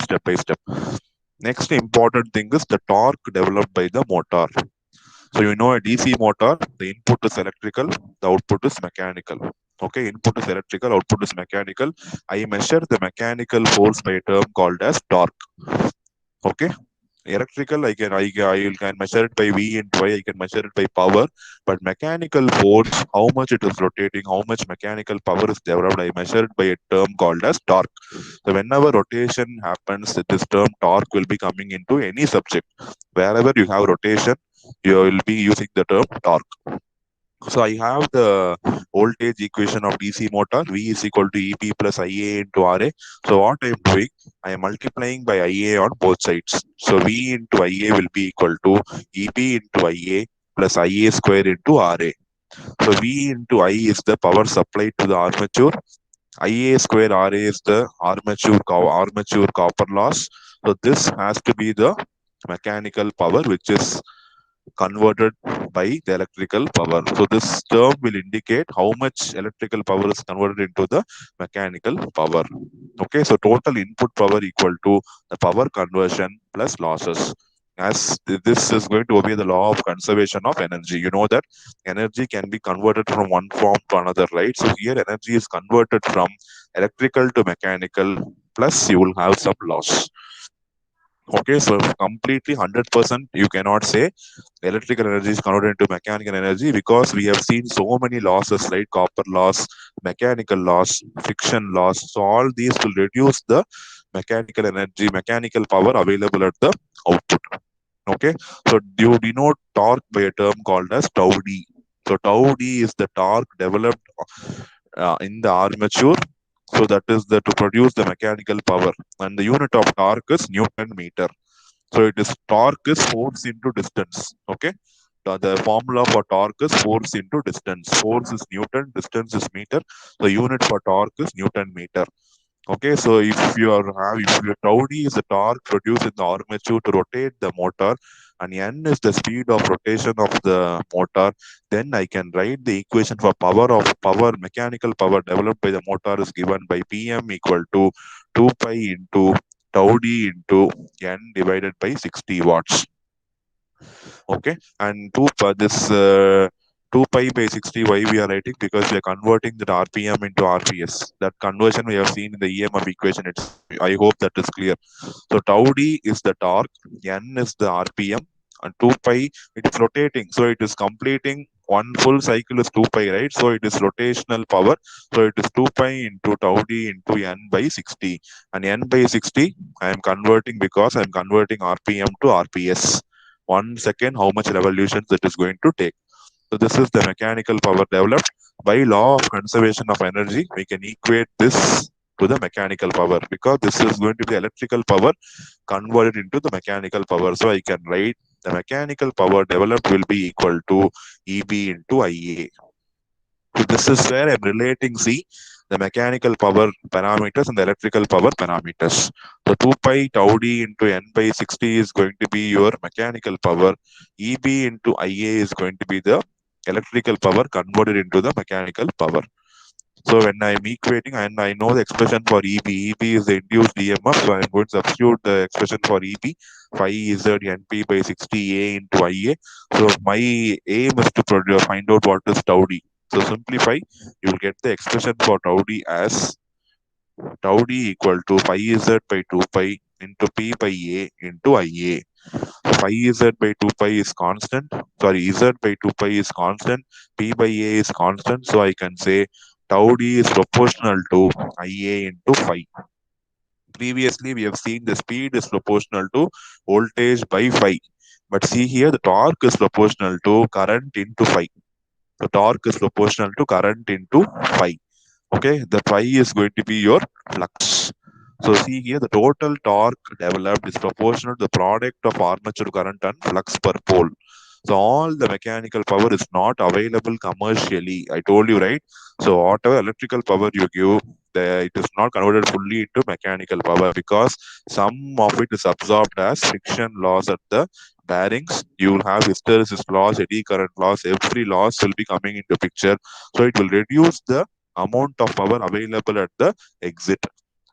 step by step. Next important thing is the torque developed by the motor. So you know a DC motor, the input is electrical, the output is mechanical. Okay, input is electrical, output is mechanical. I measure the mechanical force by a term called as torque. Okay, electrical I can measure it by V into I can measure it by power, but mechanical force, how much it is rotating, how much mechanical power is developed, I measure it by a term called as torque. So whenever rotation happens, this term torque will be coming into any subject. Wherever you have rotation, you will be using the term torque. So I have the voltage equation of DC motor. V is equal to EP plus IA into RA. So what I am doing, I am multiplying by IA on both sides. So V into IA will be equal to EP into IA plus IA square into RA. So V into I is the power supplied to the armature. IA square RA is the armature copper loss. So this has to be the mechanical power which is converted by the electrical power. So this term will indicate how much electrical power is converted into the mechanical power. Okay, so total input power equal to the power conversion plus losses. As this is going to obey the law of conservation of energy. You know that energy can be converted from one form to another, right? So here energy is converted from electrical to mechanical, plus you will have some loss. Okay, so completely 100% you cannot say electrical energy is converted into mechanical energy, because we have seen so many losses, right? Copper loss, mechanical loss, friction loss. So all these will reduce the mechanical energy, mechanical power available at the output. Okay, so you denote torque by a term called as tau d. So tau d is the torque developed in the armature. So that is the to produce the mechanical power, and the unit of torque is Newton meter. So it is torque is force into distance. Okay. The formula for torque is force into distance. Force is Newton, distance is meter. The unit for torque is Newton meter. Okay, so if your tau d is the torque produced in the armature to rotate the motor, and n is the speed of rotation of the motor, then I can write the equation for power mechanical power developed by the motor is given by Pm equal to 2 pi into tau d into n divided by 60 watts. Okay, and this 2 pi by 60, why we are writing? Because we are converting the RPM into RPS. That conversion we have seen in the EMF equation itself. I hope that is clear. So tau d is the torque, n is the RPM, and 2 pi, it is rotating. So it is completing one full cycle is 2 pi, right? So it is rotational power. So it is 2 pi into tau d into n by 60. And n by 60, I am converting because I am converting RPM to RPS. 1 second, how much revolutions it is going to take. So this is the mechanical power developed by law of conservation of energy. We can equate this to the mechanical power, because this is going to be electrical power converted into the mechanical power. So I can write the mechanical power developed will be equal to EB into IA. So this is where I'm relating, see, the mechanical power parameters and the electrical power parameters. So 2 pi tau d into n by 60 is going to be your mechanical power. EB into IA is going to be the electrical power converted into the mechanical power. So when I'm equating, and I know the expression for EB is the induced EMF, so I'm going to substitute the expression for EB, phi Z NP by 60A into IA. So my aim is to find out what is tau d. So simplify, you will get the expression for tau d as tau d equal to phi Z by 2 pi into P by A into IA. Phi Z by 2 pi is constant. Sorry, Z by 2 pi is constant. P by A is constant. So I can say tau d is proportional to IA into phi. Previously, we have seen the speed is proportional to voltage by phi. But see here, the torque is proportional to current into phi. The torque is proportional to current into phi. Okay, the phi is going to be your flux. So see here, the total torque developed is proportional to the product of armature current and flux per pole. So all the mechanical power is not available commercially. I told you, right? So whatever electrical power you give, it is not converted fully into mechanical power, because some of it is absorbed as friction loss at the bearings. You will have hysteresis loss, eddy current loss. Every loss will be coming into picture. So it will reduce the amount of power available at the exit.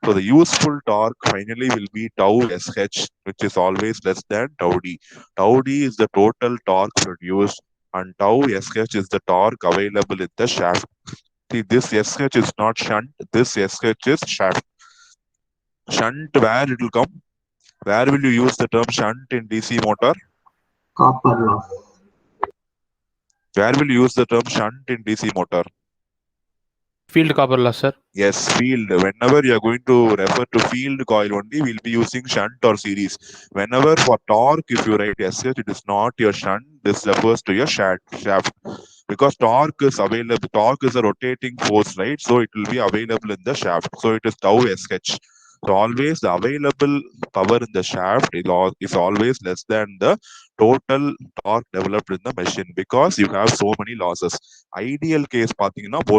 So the useful torque finally will be tau sh, which is always less than tau d. Tau d is the total torque produced, and tau sh is the torque available in the shaft. See, this sh is not shunt, this sh is shaft. Shunt, where it will come? Where will you use the term shunt in DC motor? Copper loss. Where will you use the term shunt in DC motor? Field copper loss, sir. Yes, field. Whenever you are going to refer to field coil only, we'll be using shunt or series. Whenever for torque, if you write SH, it is not your shunt. This refers to your shaft. Because torque is available. Torque is a rotating force, right? So it will be available in the shaft. So it is tau SH. So always the available power in the shaft is always less than the total torque developed in the machine because you have so many losses. Ideal case, both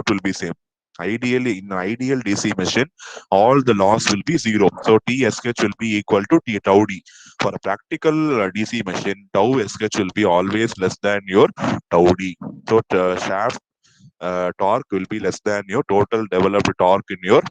will be same. Ideally, in an ideal DC machine, all the loss will be zero. So TSH will be equal to T tau D. For a practical DC machine, tau SH will be always less than your tau D. So shaft torque will be less than your total developed torque in your